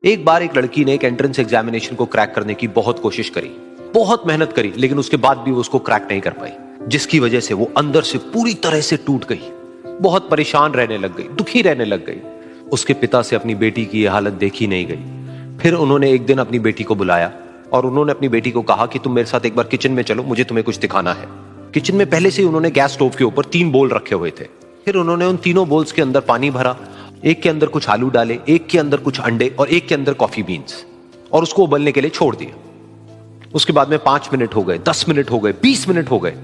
एक बार एक लड़की ने एक एंट्रेंस एग्जामिनेशन को क्रैक करने की बहुत कोशिश करी, बहुत मेहनत करी, लेकिन उसके बाद भी वो उसको क्रैक नहीं कर पाई, जिसकी वजह से वो अंदर से पूरी तरह से टूट गई, बहुत परेशान रहने लग गई, दुखी रहने लग गई। उसके पिता से अपनी बेटी की यह हालत देखी नहीं गई। फिर उन्होंने एक दिन अपनी बेटी को बुलाया और उन्होंने अपनी बेटी को कहा कि तुम मेरे साथ एक बार किचन में चलो, मुझे तुम्हें कुछ दिखाना है। किचन में पहले से ही उन्होंने गैस स्टोव के ऊपर 3 बोल रखे हुए थे। फिर उन्होंने उन तीनों बोल्स के अंदर पानी भरा, एक के अंदर कुछ आलू डाले, एक के अंदर कुछ अंडे और एक के अंदर कॉफी बीन्स, और उसको उबलने के लिए छोड़ दिया। उसके बाद में 5 मिनट हो गए, 10 मिनट हो गए, 20 मिनट हो गए,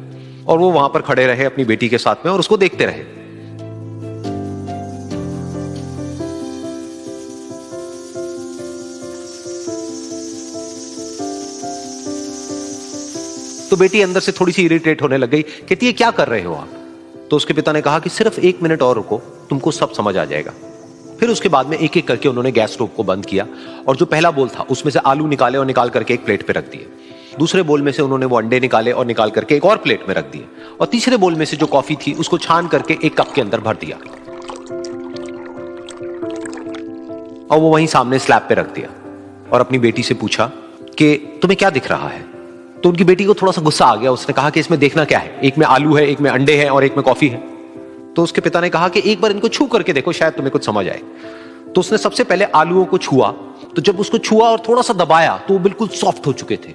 और वो वहां पर खड़े रहे अपनी बेटी के साथ में और उसको देखते रहे। तो बेटी अंदर से थोड़ी सी इरिटेट होने लग गई, कहती है क्या कर रहे हो आप? तो उसके पिता ने कहा कि सिर्फ 1 मिनट और रुको, तुमको सब समझ आ जाएगा। फिर उसके बाद में एक एक करके उन्होंने गैस स्टोव को बंद किया और जो पहला बोल था उसमें से आलू निकाले और निकाल करके एक प्लेट पे रख दिए। दूसरे बोल में से उन्होंने वो अंडे निकाले और निकाल करके एक और प्लेट में रख दिए, और तीसरे बोल में से जो कॉफी थी उसको छान करके एक कप के अंदर भर दिया और वो वहीं सामने स्लैब पे रख दिया और अपनी बेटी से पूछा कि तुम्हें क्या दिख रहा है? तो उनकी बेटी को थोड़ा सा गुस्सा आ गया। उसने कहा कि इसमें देखना क्या है, एक में आलू है, एक में अंडे हैं और एक में कॉफी है। तो उसके पिता ने कहा कि एक बार इनको छू करके देखो, शायद तुम्हें कुछ समझ आए। तो उसने सबसे पहले आलूओं को छुआ, तो जब उसको छुआ और थोड़ा सा दबाया तो वो बिल्कुल सॉफ्ट हो चुके थे।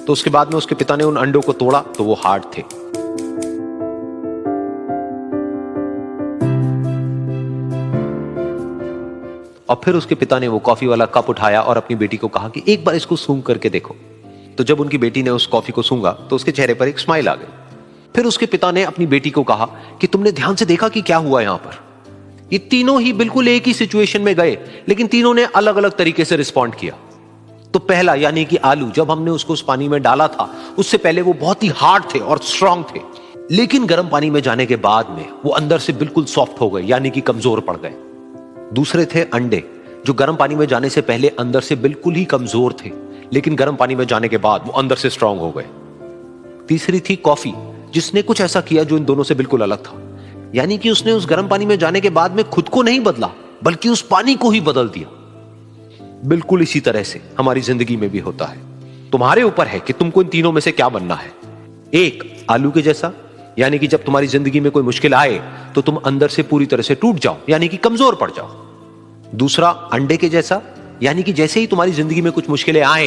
तो उसके बाद में उसके पिता ने उन अंडों को तोड़ा तो वो हार्ड थे। और फिर उसके पिता ने वो कॉफी वाला कप उठाया और अपनी बेटी को कहा कि एक बार इसको सूंघ करके देखो। तो जब उनकी बेटी ने उस कॉफी को सूंघा तो उसके चेहरे पर एक स्माइल आ गई। फिर उसके पिता ने अपनी बेटी को कहा कि तुमने ध्यान से देखा कि क्या हुआ यहां पर? ये तीनों ही बिल्कुल एक ही सिचुएशन में गए, लेकिन तीनों ने अलग अलग तरीके से रिस्पॉन्ड किया। तो पहला यानी कि आलू, जब हमने उसको उस पानी में डाला था उससे पहले वो बहुत ही हार्ड थे और स्ट्रांग थे, लेकिन गर्म पानी में जाने के बाद में वो अंदर से बिल्कुल सॉफ्ट हो गए, यानी कि कमजोर पड़ गए। दूसरे थे अंडे, जो गर्म पानी में जाने से पहले अंदर से बिल्कुल ही कमजोर थे, लेकिन गर्म पानी में जाने के बाद वो अंदर से स्ट्रांग हो गए। तीसरी थी कॉफी, जिसने कुछ ऐसा किया जो इन दोनों से बिल्कुल अलग था, यानी कि उसने उस गर्म पानी में जाने के बाद में खुद को नहीं बदला, बल्कि उस पानी को ही बदल दिया। बिल्कुल इसी तरह से हमारी जिंदगी में भी होता है। तुम्हारे ऊपर है कि तुमको इन तीनों में से क्या बनना है। एक, आलू के जैसा, यानी कि जब तुम्हारी जिंदगी में कोई मुश्किल आए तो तुम अंदर से पूरी तरह से टूट जाओ, यानी कि कमजोर पड़ जाओ। दूसरा, अंडे के जैसा, यानी कि जैसे ही तुम्हारी जिंदगी में कुछ मुश्किलें आए